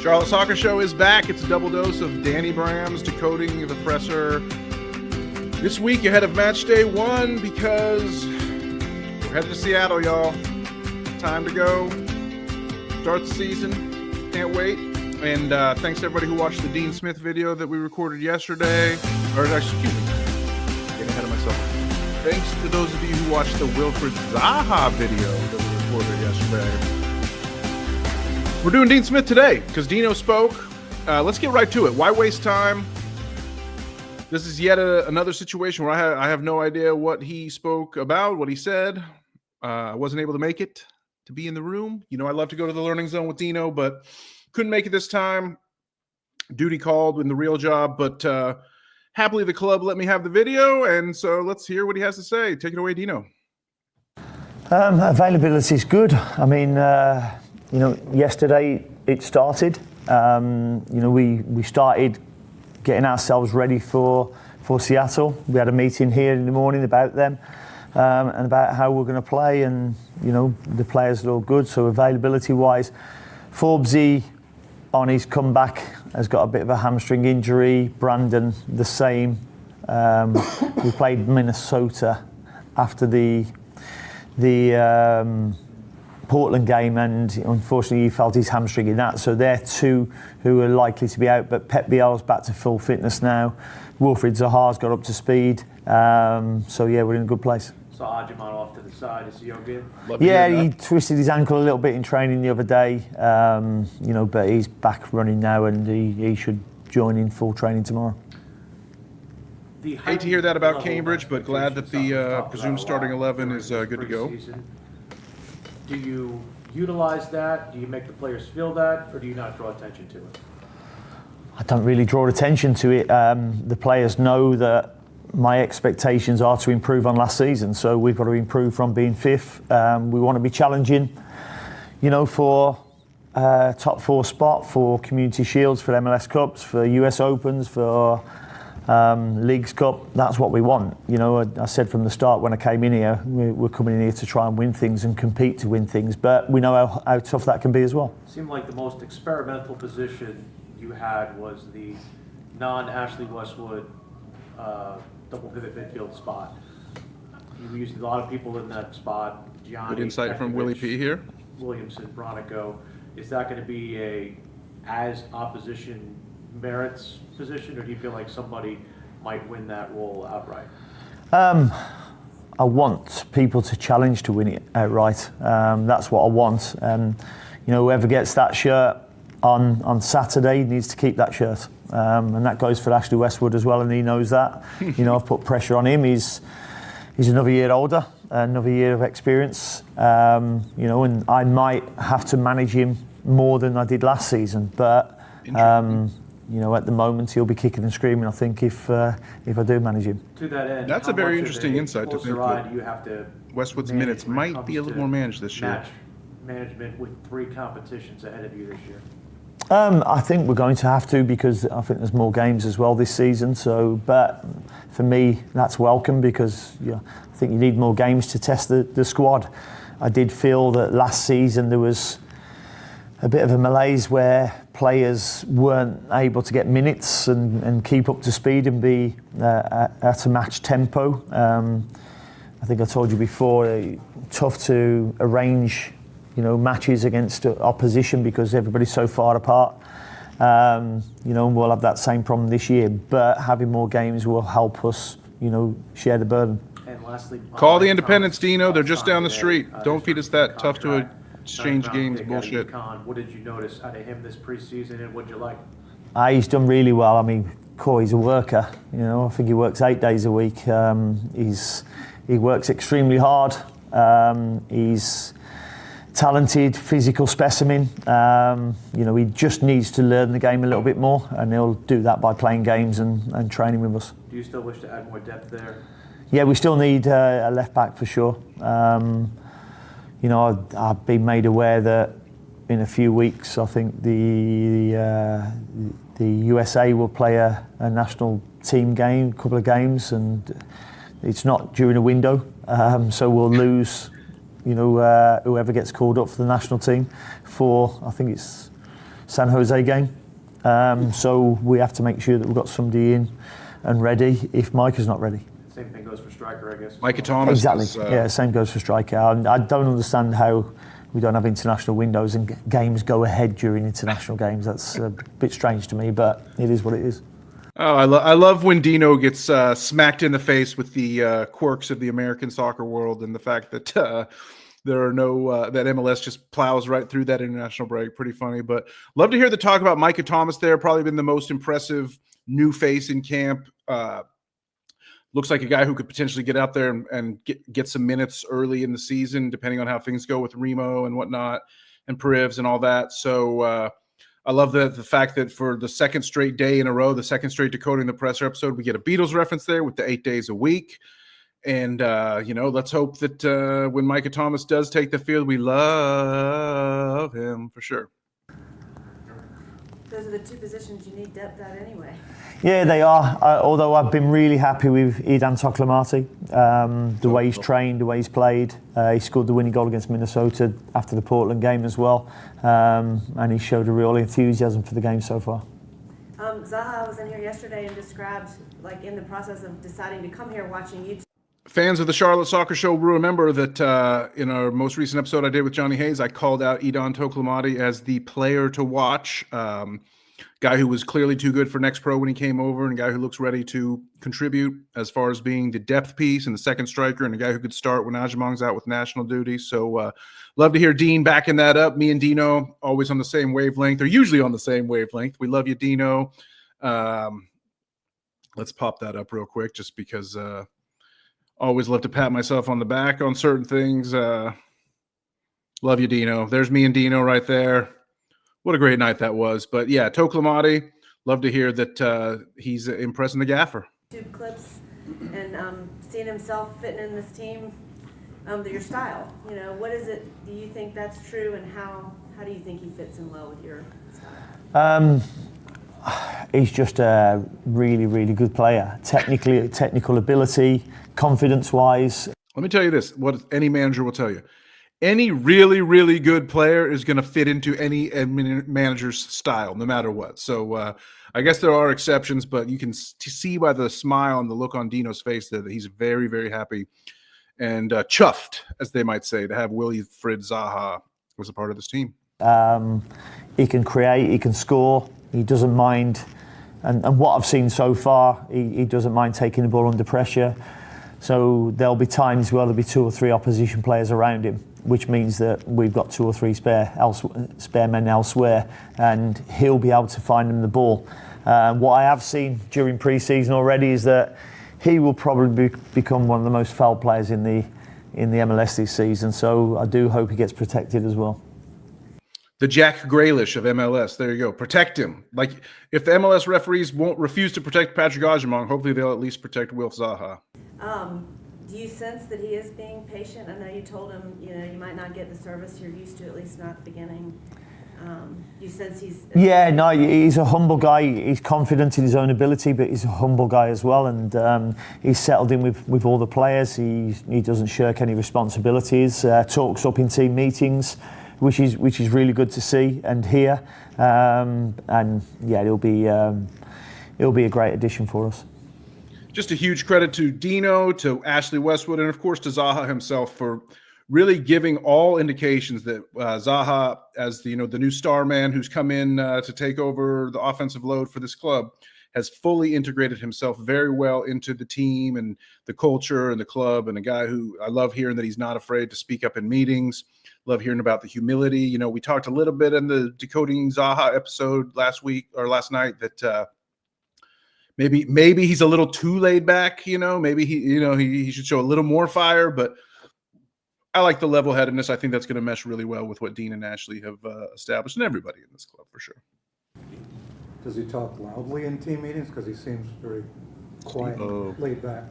Charlotte Soccer Show is back. It's a double dose of Danny Bram's Decoding the Presser. This week ahead of Matchday 1 because we're headed to Seattle, y'all. Time to go. Start the season. Can't wait. And thanks to everybody who watched the Dean Smith video that we recorded yesterday. Or excuse me. Getting ahead of myself. Thanks to those of you who watched the Wilfried Zaha video that we recorded yesterday. We're doing Dean Smith today because Dino spoke. Let's get right to it. Why waste time? This is yet another situation where I have no idea what he spoke about, what he said. I wasn't able to make it to be in the room. You know, I love to go to the learning zone with Dino, but couldn't make it this time. Duty called in the real job, but happily the club let me have the video, and so let's hear what he has to say. Take it away, Dino. Availability is good. I mean, yesterday it started. We started getting ourselves ready for Seattle. We had a meeting here in the morning about them and about how we're going to play, and the players are all good. So availability-wise, Forbesy on his comeback has got a bit of a hamstring injury. Brandon the same. We played Minnesota after the Portland game, and unfortunately he felt his hamstring in that. So they're two who are likely to be out, but Pep Biel's back to full fitness now. Wilfried Zaha's got up to speed. So yeah, we're in a good place. So Ajman off to the side, is he okay? Yeah, he twisted his ankle a little bit in training the other day, but he's back running now, and he should join in full training tomorrow. Hate to hear that about Cambridge, but glad that the presumed starting 11 is good to go. Do you utilize that? Do you make the players feel that, or do you not draw attention to it? I don't really draw attention to it. The players know that my expectations are to improve on last season, so we've got to improve from being fifth. We want to be challenging, for top 4 spot, for Community Shields, for MLS Cups, for US Opens, for Leagues Cup. That's what we want. I said from the start when I came in here, we're coming in here to try and win things and compete to win things, but we know how tough that can be as well. It seemed like the most experimental position you had was the non-Ashley Westwood double pivot midfield spot. You used a lot of people in that spot. Gianni, Good insight from Willie P here. Williamson, Bronico. Is that going to be as opposition merits position, or do you feel like somebody might win that role outright? I want people to challenge to win it outright. That's what I want. Whoever gets that shirt on Saturday needs to keep that shirt. And that goes for Ashley Westwood as well, and he knows that. I've put pressure on him. He's another year older, another year of experience. And I might have to manage him more than I did last season. But at the moment he'll be kicking and screaming, I think, if I do manage him. To that end, that's a very interesting insight to think that you have to Westwood's minutes might be a little more managed this year. Management with 3 competitions ahead of you this year. I think we're going to have to, because I think there's more games as well this season. So, but for me, that's welcome, because I think you need more games to test the squad. I did feel that last season there was a bit of a malaise where players weren't able to get minutes and keep up to speed and be at a match tempo. I think I told you before, tough to arrange matches against opposition because everybody's so far apart. And we'll have that same problem this year, but having more games will help us, share the burden. And lastly, call the Independents, Dino. They're just down the street. Don't feed us that tough to exchange games bullshit. What did you notice out of him this preseason, and what'd you like? He's done really well. I mean, Corey's a worker. I think he works 8 days a week. He works extremely hard. He's talented, physical specimen. He just needs to learn the game a little bit more, and he'll do that by playing games and training with us. Do you still wish to add more depth there? Yeah, we still need a left back for sure. I've been made aware that in a few weeks, I think the USA will play a national team game, a couple of games, and it's not during a window, so we'll lose whoever gets called up for the national team for, I think it's San Jose game. So we have to make sure that we've got somebody in and ready if Mike is not ready. Same thing goes for striker, I guess. Micah Thomas. Exactly. Yeah, same goes for striker. I don't understand how we don't have international windows and games go ahead during international games. That's a bit strange to me, but it is what it is. Oh, I love when Dino gets smacked in the face with the quirks of the American soccer world and the fact that there are no that MLS just plows right through that international break. Pretty funny, but love to hear the talk about Micah Thomas there. Probably been the most impressive new face in camp. Looks like a guy who could potentially get out there and get some minutes early in the season, depending on how things go with Remo and whatnot, and Perivs and all that. So I love the fact that for the second straight day in a row, the second straight Decoding the Presser episode, we get a Beatles reference there with the 8 days a week. And, let's hope that when Micah Thomas does take the field, we love him for sure. Those are the two positions you need depth at anyway. Yeah, they are. Although I've been really happy with Idan Toklamati, the way he's trained, the way he's played. He scored the winning goal against Minnesota after the Portland game as well, and he showed a real enthusiasm for the game so far. Zaha was in here yesterday and described, like, in the process of deciding to come here, watching YouTube. Fans of the Charlotte Soccer Show will remember that in our most recent episode I did with Johnny Hayes, I called out Idan Toklamati as the player to watch. Guy who was clearly too good for Next Pro when he came over, and a guy who looks ready to contribute as far as being the depth piece and the second striker, and a guy who could start when Ajamong's out with national duty. So love to hear Dean backing that up. Me and Dino always on the same wavelength. They're usually on the same wavelength. We love you, Dino. Let's pop that up real quick just because always love to pat myself on the back on certain things. Love you, Dino. There's me and Dino right there. What a great night that was. But yeah, Toklamati, love to hear that he's impressing the gaffer. YouTube clips and seeing himself fitting in this team, your style. What is it? Do you think that's true, and how do you think he fits in well with your style? He's just a really, really good player. Technical ability, confidence-wise. Let me tell you this, what any manager will tell you. Any really, really good player is going to fit into any manager's style, no matter what. So I guess there are exceptions, but you can see by the smile and the look on Dino's face that he's very, very happy and chuffed, as they might say, to have Wilfried Zaha as a part of this team. He can create, he can score, he doesn't mind. And what I've seen so far, he doesn't mind taking the ball under pressure. So there'll be times where there'll be 2 or 3 opposition players around him, which means that we've got 2 or 3 spare men elsewhere, and he'll be able to find them the ball. What I have seen during pre-season already is that he will probably become one of the most foul players in the MLS this season. So I do hope he gets protected as well. The Jack Grealish of MLS. There you go. Protect him. Like, if the MLS referees won't refuse to protect Patrick Ajamong, hopefully they'll at least protect Wilf Zaha. Do you sense that he is being patient? I know you told him, you might not get the service you're used to, at least not at the beginning. Do you sense he's... Yeah, no, he's a humble guy. He's confident in his own ability, but he's a humble guy as well. And he's settled in with all the players. He doesn't shirk any responsibilities, talks up in team meetings, which is really good to see and hear. And yeah, it'll be a great addition for us. Just a huge credit to Dino, to Ashley Westwood, and of course to Zaha himself for really giving all indications that Zaha, as the new star man who's come in to take over the offensive load for this club, has fully integrated himself very well into the team and the culture and the club, and a guy who I love hearing that he's not afraid to speak up in meetings. Love hearing about the humility. We talked a little bit in the Decoding Zaha episode last night that maybe he's a little too laid back. Maybe he should show a little more fire. But I like the level-headedness. I think that's going to mesh really well with what Dean and Ashley have established, and everybody in this club for sure. Does he talk loudly in team meetings? Because he seems very quiet, laid back.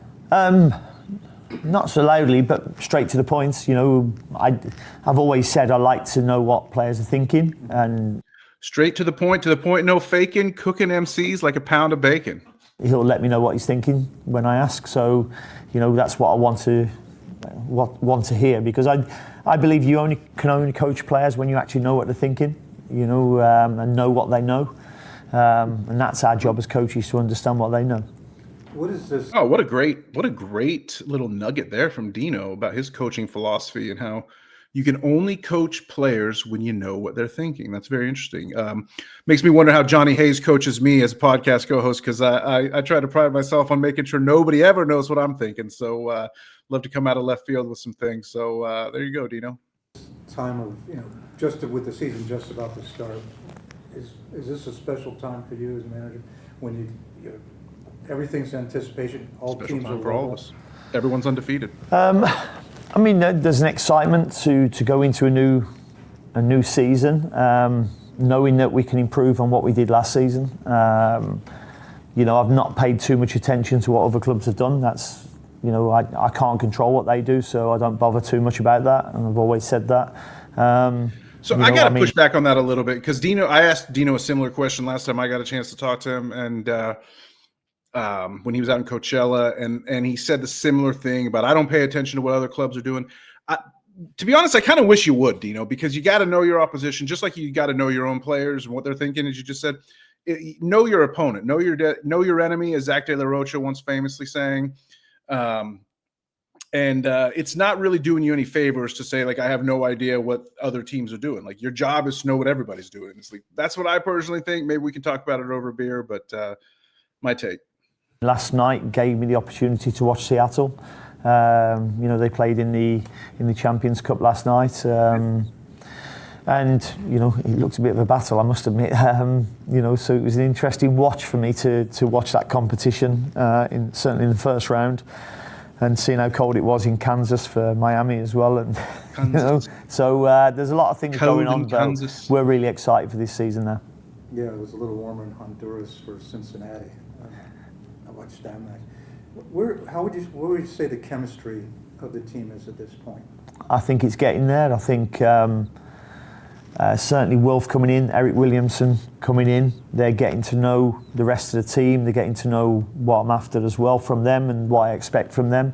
Not so loudly, but straight to the point. I've always said I like to know what players are thinking, and straight to the point, no faking, cooking MCs like a pound of bacon. He'll let me know what he's thinking when I ask. So, that's what I want to hear, because I believe you can only coach players when you actually know what they're thinking. and know what they know. And that's our job as coaches, to understand what they know. What is this? Oh, what a great little nugget there from Dino about his coaching philosophy and how you can only coach players when you know what they're thinking. That's very interesting. Makes me wonder how Johnny Hayes coaches me as a podcast co-host, because I try to pride myself on making sure nobody ever knows what I'm thinking. So love to come out of left field with some things. So there you go, Dino. Time of, just with the season just about to start, is this a special time for you as a manager when you everything's anticipation, all Special teams time are for all of us. Everyone's undefeated. I mean, there's an excitement to go into a new season, knowing that we can improve on what we did last season. I've not paid too much attention to what other clubs have done. That's, I can't control what they do, so I don't bother too much about that, and I've always said that. So I got to push back on that a little bit, because I asked Dino a similar question last time I got a chance to talk to him, and when he was out in Coachella, and he said the similar thing about, I don't pay attention to what other clubs are doing. To be honest, I kind of wish you would, Dino, because you got to know your opposition, just like you got to know your own players and what they're thinking, as you just said. Know your opponent, know your enemy, as Zach De La Rocha once famously saying. It's not really doing you any favors to say, like, I have no idea what other teams are doing. Like, your job is to know what everybody's doing. It's like, that's what I personally think. Maybe we can talk about it over beer, but my take. Last night gave me the opportunity to watch Seattle. They played in the Champions Cup last night. And it looked a bit of a battle, I must admit. So it was an interesting watch for me to watch that competition, certainly in the first round, and seeing how cold it was in Kansas for Miami as well. And so there's a lot of things going on, but Kansas. We're really excited for this season now. Yeah, it was a little warmer in Honduras for Cincinnati. I watched that match. What would you say the chemistry of the team is at this point? I think it's getting there. I think certainly Wilf coming in, Eric Williamson coming in, they're getting to know the rest of the team. They're getting to know what I'm after as well from them and what I expect from them.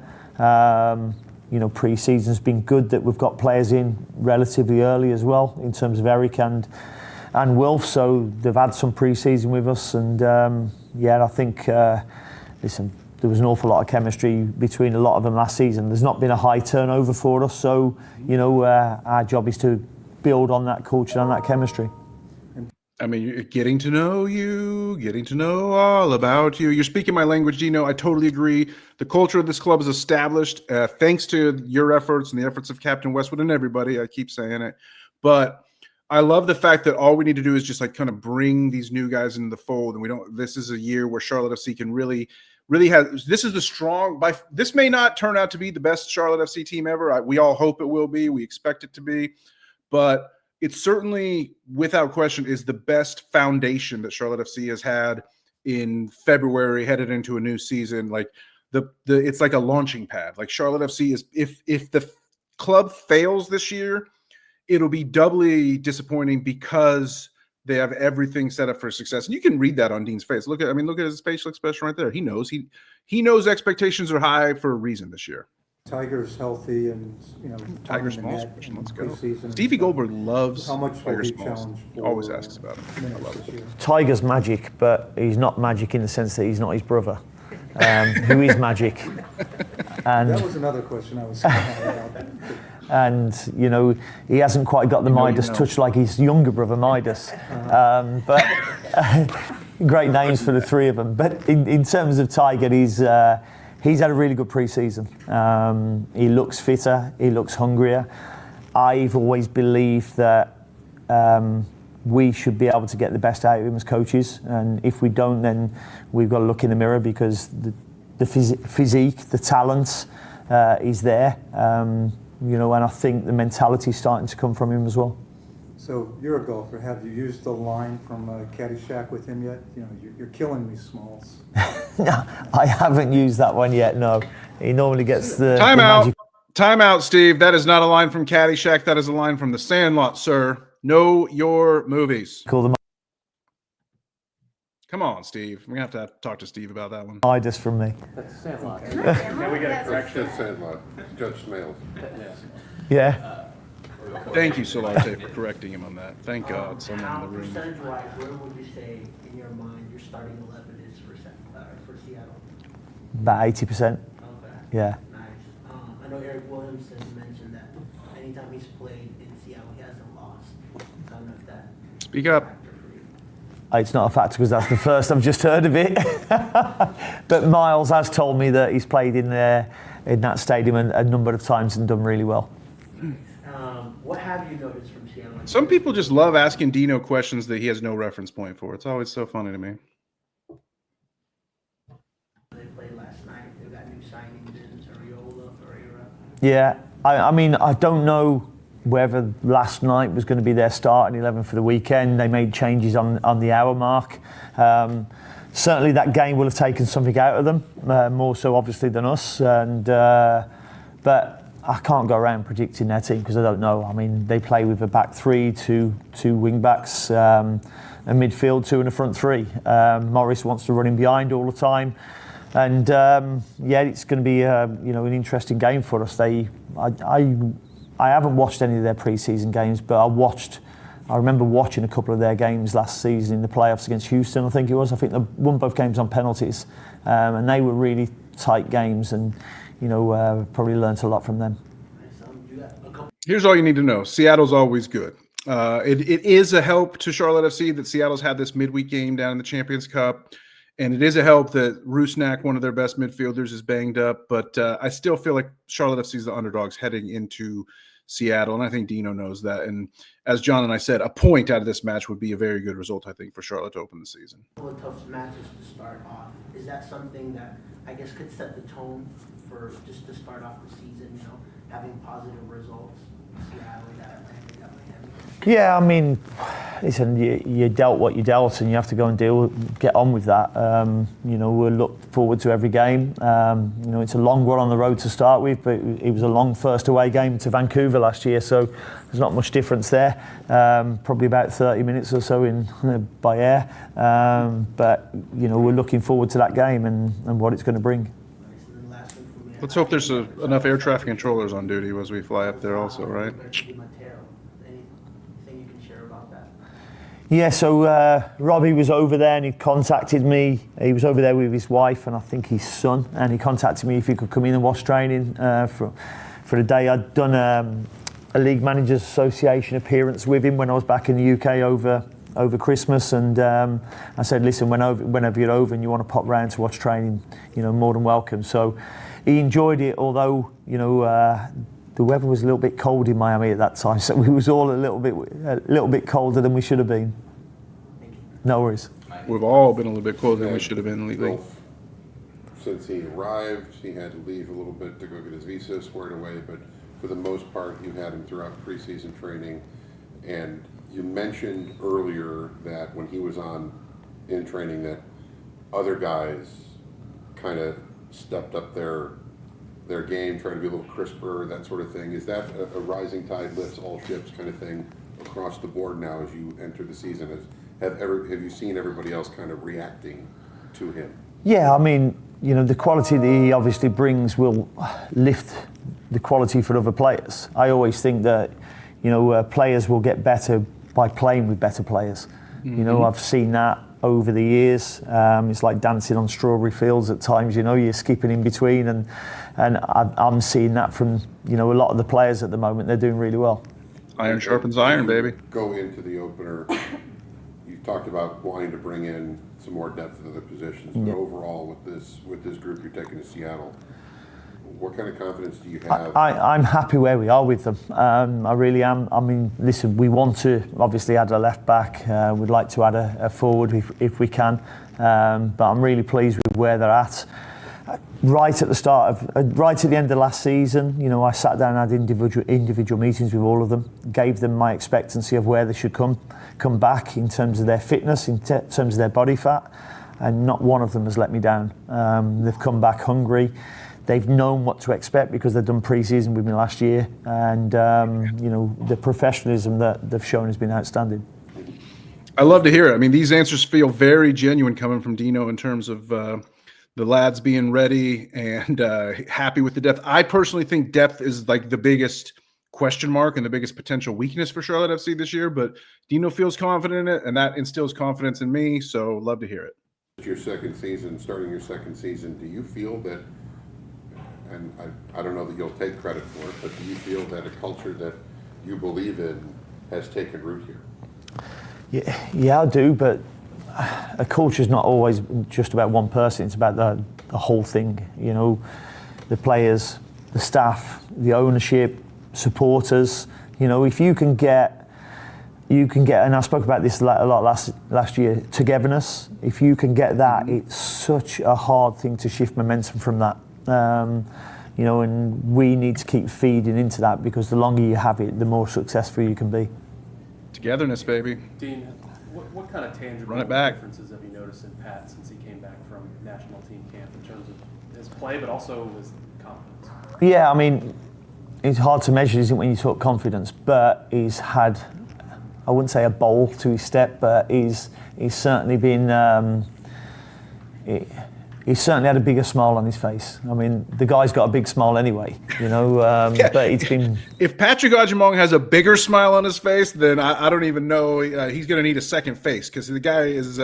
Pre-season's been good that we've got players in relatively early as well in terms of Eric and Wilf. So they've had some pre-season with us, and I think there was an awful lot of chemistry between a lot of them last season. There's not been a high turnover for us, so our job is to build on that culture and that chemistry. I mean, you're getting to know you, getting to know all about you. You're speaking my language, Dino. I totally agree. The culture of this club is established thanks to your efforts and the efforts of Captain Westwood and everybody. I keep saying it. But I love the fact that all we need to do is just like kind of bring these new guys into the fold. And this is a year where Charlotte FC can really has, this is the strong, this may not turn out to be the best Charlotte FC team ever. We all hope it will be. We expect it to be. But it certainly, without question, is the best foundation that Charlotte FC has had in February, headed into a new season. Like it's like a launching pad. Like Charlotte FC is, if the club fails this year, it'll be doubly disappointing because they have everything set up for success. And you can read that on Dean's face. Look at his facial expression right there. He knows he knows expectations are high for a reason this year. Tiger's healthy, and Tiger Smalls question. Let's go. Stevie Goldberg loves Tiger Smalls. Always asks about him. I love it. Tiger's magic, but he's not magic in the sense that he's not his brother, who is magic. And that was another question I was about. And he hasn't quite got the Midas touch like his younger brother Midas. But great names for the three of them. But in terms of Tiger, he's had a really good pre-season. He looks fitter. He looks hungrier. I've always believed that we should be able to get the best out of him as coaches. And if we don't, then we've got to look in the mirror, because the physique, the talent is there. And I think the mentality is starting to come from him as well. So you're a golfer. Have you used the line from Caddyshack with him yet? You're killing me, Smalls. No, I haven't used that one yet. No, he normally gets the Time out, Steve. That is not a line from Caddyshack. That is a line from The Sandlot, sir. Know your movies. Call them. Come on, Steve. We're gonna have to talk to Steve about that one. Midas from me. That's Sandlot. Can we get a correction? Sandlot. Judge Smales. Yeah. Thank you, Solarte, for correcting him on that. Thank God, someone How, in the room. percentage-wise, where would you say in your mind your starting 11 is for Seattle? About 80%. Okay. Yeah. Nice. I know Eric Williamson mentioned that anytime he's played in Seattle, he hasn't lost. I don't know if that. Speak up. It's not a factor because that's the first I've just heard of it. But Miles has told me that he's played in that stadium a number of times and done really well. What have you noticed from Seattle? Some people just love asking Dino questions that he has no reference point for. It's always so funny to me. They played last night. They got new signings in Ariola, Ferreira. Yeah, I mean, I don't know whether last night was going to be their starting 11 for the weekend. They made changes on the hour mark. Certainly that game will have taken something out of them, more so obviously than us. But I can't go around predicting their team because I don't know. I mean, they play with a back three, two wing backs, a midfield, two and a front three. Morris wants to run in behind all the time. And it's going to be an interesting game for us. I haven't watched any of their pre-season games, but I remember watching a couple of their games last season in the playoffs against Houston, I think it was. I think they won both games on penalties, and they were really tight games, and probably learnt a lot from them. Here's all you need to know. Seattle's always good. It is a help to Charlotte FC that Seattle's had this midweek game down in the Champions Cup. And it is a help that Rusnak, one of their best midfielders, is banged up. But I still feel like Charlotte FC is the underdogs heading into Seattle. And I think Dino knows that. And as John and I said, a point out of this match would be a very good result, I think, for Charlotte to open the season. Well, tough matches to start off. Is that something that I guess could set the tone for just to start off the season, having positive results? Seattle, got Atlanta, got Miami. Yeah, I mean, listen, you dealt what you dealt, and you have to go and get on with that. We'll look forward to every game. It's a long one on the road to start with, but it was a long first away game to Vancouver last year, so there's not much difference there. Probably about 30 minutes or so by air. But we're looking forward to that game and what it's going to bring. Let's hope there's enough air traffic controllers on duty as we fly up there also, right? Yeah, so Robbie was over there and he contacted me. He was over there with his wife and I think his son, and he contacted me if he could come in and watch training for the day. I'd done a League Managers Association appearance with him when I was back in the UK over Christmas, and I said, listen, whenever you're over and you want to pop round to watch training, more than welcome. So he enjoyed it, although the weather was a little bit cold in Miami at that time, so we was all a little bit colder than we should have been. No worries. We've all been a little bit colder than we should have been lately. Since he arrived, he had to leave a little bit to go get his visa squared away, but for the most part, you had him throughout preseason training. And you mentioned earlier that when he was in training, that other guys kind of stepped up their game, trying to be a little crisper, that sort of thing. Is that a rising tide lifts all ships kind of thing across the board now as you enter the season? Have you seen everybody else kind of reacting to him? Yeah, I mean, the quality that he obviously brings will lift the quality for other players. I always think that, players will get better by playing with better players. Mm-hmm. I've seen that over the years. It's like dancing on strawberry fields at times, you're skipping in between, and I'm seeing that from, a lot of the players at the moment. They're doing really well. Iron sharpens iron, baby. Go into the opener. You talked about wanting to bring in some more depth at other positions, but overall with this group you're taking to Seattle, what kind of confidence do you have? I'm happy where we are with them. I really am. I mean, listen, we want to obviously add a left back. We'd like to add a forward if we can. But I'm really pleased with where they're at. Right at the end of last season, I sat down and had individual meetings with all of them, gave them my expectancy of where they should come back in terms of their fitness, in terms of their body fat, and not one of them has let me down. They've come back hungry. They've known what to expect because they've done pre-season with me last year, and the professionalism that they've shown has been outstanding. I love to hear it. I mean, these answers feel very genuine coming from Dino in terms of the lads being ready and happy with the depth. I personally think depth is like the biggest question mark and the biggest potential weakness for Charlotte FC this year, but Dino feels confident in it, and that instills confidence in me, so love to hear it. Your second season, starting your second season, do you feel that, and I don't know that you'll take credit for it, but do you feel that a culture that you believe in has taken root here? Yeah, I do, but a culture is not always just about one person. It's about the whole thing. You know, the players, the staff, the ownership, supporters. You know, if you can get, and I spoke about this a lot last year, togetherness. If you can get that, it's such a hard thing to shift momentum from that. You know, and we need to keep feeding into that, because the longer you have it, the more successful you can be. Togetherness, baby. Dean, what kind of tangible Run it back. differences have you noticed in Pat since he came back from national team camp in terms of his play, but also his confidence? Yeah, I mean, it's hard to measure, isn't it, when you talk confidence, but he's had, I wouldn't say a bowl to his step, but he's certainly been, he's certainly had a bigger smile on his face. I mean, the guy's got a big smile anyway, you know, but it's been... If Patrick Agyemong has a bigger smile on his face, then I don't even know. He's going to need a second face, because the guy is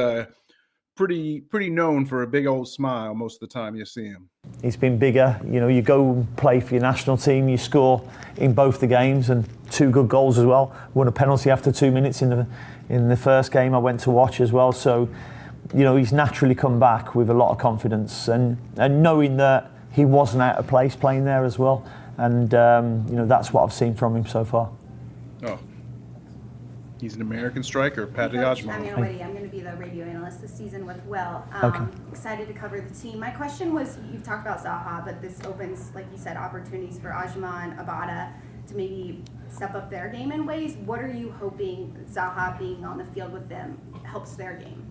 pretty known for a big old smile most of the time you see him. He's been bigger. You know, you go and play for your national team, you score in both the games, and 2 good goals as well. Won a penalty after 2 minutes in the first game I went to watch as well. So, you know, he's naturally come back with a lot of confidence, and knowing that he wasn't out of place playing there as well. And, you know, that's what I've seen from him so far. Oh, he's an American striker, Patrick Coach, Agyemong. I'm Whitty. I'm going to be the radio analyst this season with Will. Okay. Excited to cover the team. My question was, you've talked about Zaha, but this opens, like you said, opportunities for Agyemong, Abada to maybe step up their game in ways. What are you hoping Zaha being on the field with them helps their game?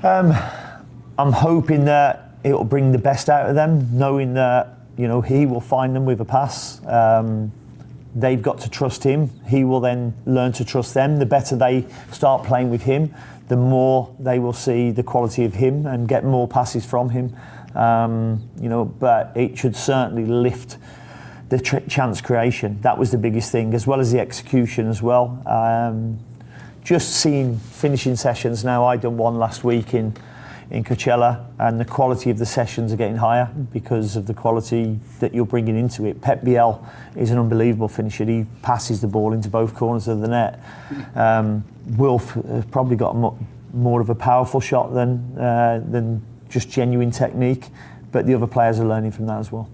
I'm hoping that it will bring the best out of them, knowing that, you know, he will find them with a pass. They've got to trust him. He will then learn to trust them. The better they start playing with him, the more they will see the quality of him and get more passes from him. You know, but it should certainly lift the chance creation. That was the biggest thing, as well as the execution as well. Just seeing finishing sessions now. I done one last week in Coachella, and the quality of the sessions are getting higher because of the quality that you're bringing into it. Pep Biel is an unbelievable finisher. He passes the ball into both corners of the net. Wilf has probably got more of a powerful shot than just genuine technique, but the other players are learning from that as well.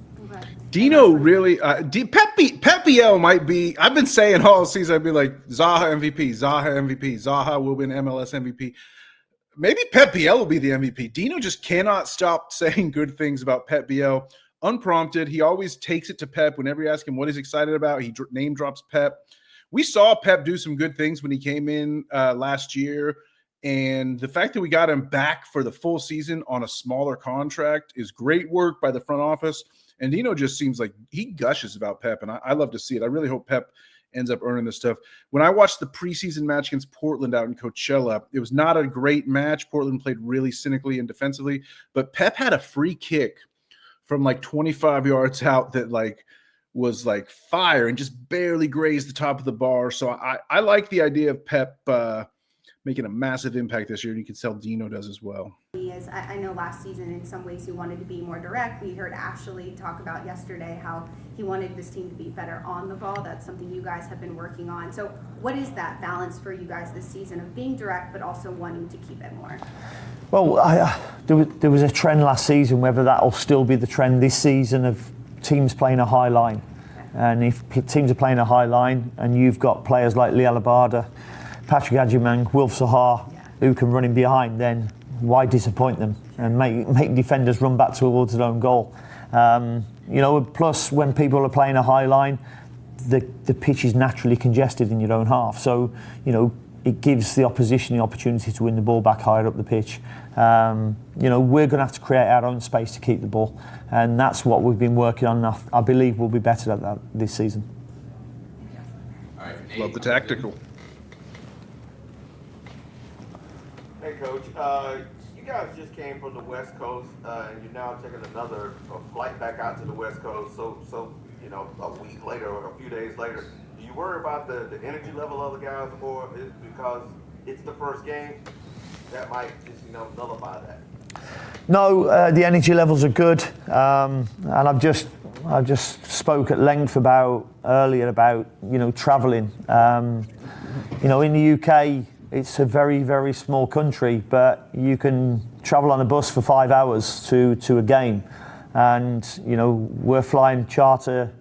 Dino really, Pep Biel might be, I've been saying all season, I'd be like, Zaha MVP, Zaha will win MLS MVP. Maybe Pep Biel will be the MVP. Dino just cannot stop saying good things about Pep Biel. Unprompted, he always takes it to Pep. Whenever you ask him what he's excited about, he name drops Pep. We saw Pep do some good things when he came in last year, and the fact that we got him back for the full season on a smaller contract is great work by the front office. And Dino just seems like he gushes about Pep, and I love to see it. I really hope Pep ends up earning this stuff. When I watched the preseason match against Portland out in Coachella, it was not a great match. Portland played really cynically and defensively, but Pep had a free kick from like 25 yards out that like was like fire and just barely grazed the top of the bar. So I like the idea of Pep making a massive impact this year, and you can tell Dino does as well. I know last season in some ways he wanted to be more direct. We heard Ashley talk about yesterday how he wanted this team to be better on the ball. That's something you guys have been working on. So what is that balance for you guys this season of being direct but also wanting to keep it more? Well, there was a trend last season, whether that will still be the trend this season, of teams playing a high line. Okay. And if teams are playing a high line and you've got players like Liel Abada, Patrick Agyemong, Wilfried Zaha, who can run in behind, then why disappoint them and make defenders run back towards their own goal? You know, plus when people are playing a high line, the pitch is naturally congested in your own half. So, you know, it gives the opposition the opportunity to win the ball back higher up the pitch. You know, we're going to have to create our own space to keep the ball, and that's what we've been working on. I believe we'll be better at that this season. All right, Love the tactical. Hey, Coach. You guys just came from the West Coast, and you're now taking another flight back out to the West Coast. So you know, a week later or a few days later, do you worry about the energy level of the guys more? Is because it's the first game that might just nullify that? No, the energy levels are good, and I've just spoke at length earlier about travelling. In the UK, it's a very, very small country, but you can travel on a bus for 5 hours to a game, and we're flying charter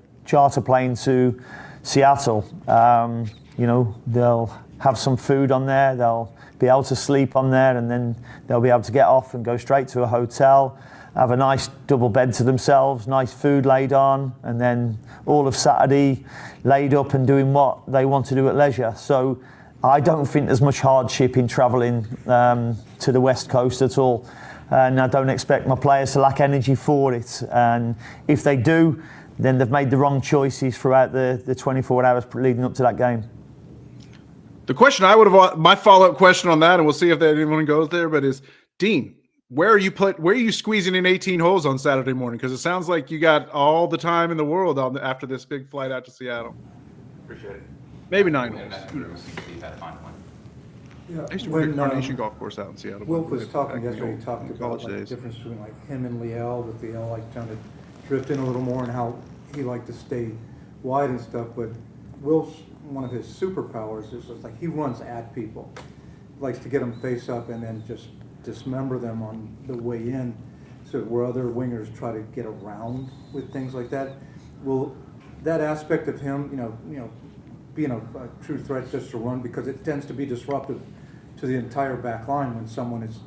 plane to Seattle. They'll have some food on there. They'll be able to sleep on there, and then they'll be able to get off and go straight to a hotel, have a nice double bed to themselves, nice food laid on, and then all of Saturday laid up and doing what they want to do at leisure. So I don't think there's much hardship in travelling to the West Coast at all, and I don't expect my players to lack energy for it. And if they do, then they've made the wrong choices throughout the 24 hours leading up to that game. The question my follow-up question on that, and we'll see if anyone goes there, but is, Dean, where are you squeezing in 18 holes on Saturday morning? Because it sounds like you got all the time in the world after this big flight out to Seattle. Appreciate it. Maybe 9 We holes. have Who knows? You've had to find one. Yeah, I used to work at Carnation Golf Course out in Seattle. Wilf was talking back in the yesterday, he old talked about college like, the days. difference between like him and Liel, with Liel like trying to drift in a little more and how he liked to stay wide and stuff, but Wilf's, one of his superpowers is just like he runs at people. He likes to get them face up and then just dismember them on the way in, so where other wingers try to get around with things like that. Will that aspect of him, being a true threat just to run, because it tends to be disruptive to the entire back line when someone is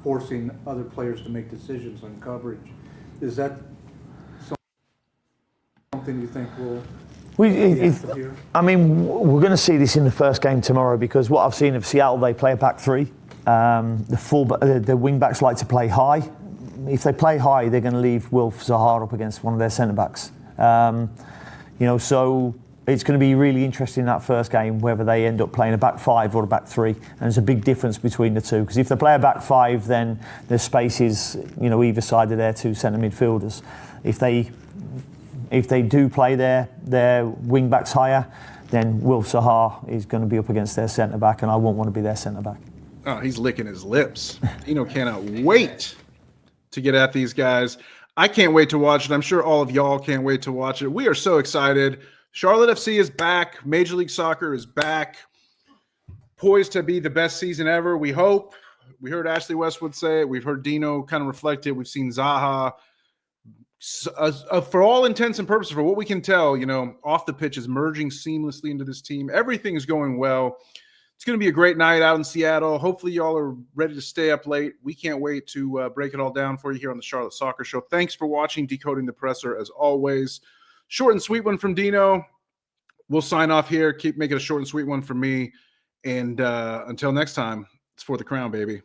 forcing other players to make decisions on coverage. Is that something you think will here? I mean, we're going to see this in the first game tomorrow, because what I've seen of Seattle, they play a back three. The wing backs like to play high. If they play high, they're going to leave Wilfried Zaha up against one of their centre backs. So it's going to be really interesting in that first game whether they end up playing a back five or a back three, and there's a big difference between the two, because if they play a back five, then there's spaces either side of their two centre midfielders. If they do play their wing backs higher, then Wilfried Zaha is going to be up against their centre back, and I won't want to be their centre back. Oh, he's licking his lips. Dino cannot wait to get at these guys. I can't wait to watch it. I'm sure all of y'all can't wait to watch it. We are so excited. Charlotte FC is back. Major League Soccer is back. Poised to be the best season ever, we hope. We heard Ashley Westwood say it. We've heard Dino kind of reflect it. We've seen Zaha. For all intents and purposes, for what we can tell, off the pitch is merging seamlessly into this team. Everything is going well. It's going to be a great night out in Seattle. Hopefully y'all are ready to stay up late. We can't wait to break it all down for you here on the Charlotte Soccer Show. Thanks for watching Decoding the Presser, as always. Short and sweet one from Dino. We'll sign off here. Keep making a short and sweet one from me. And until next time, it's for the crown, baby.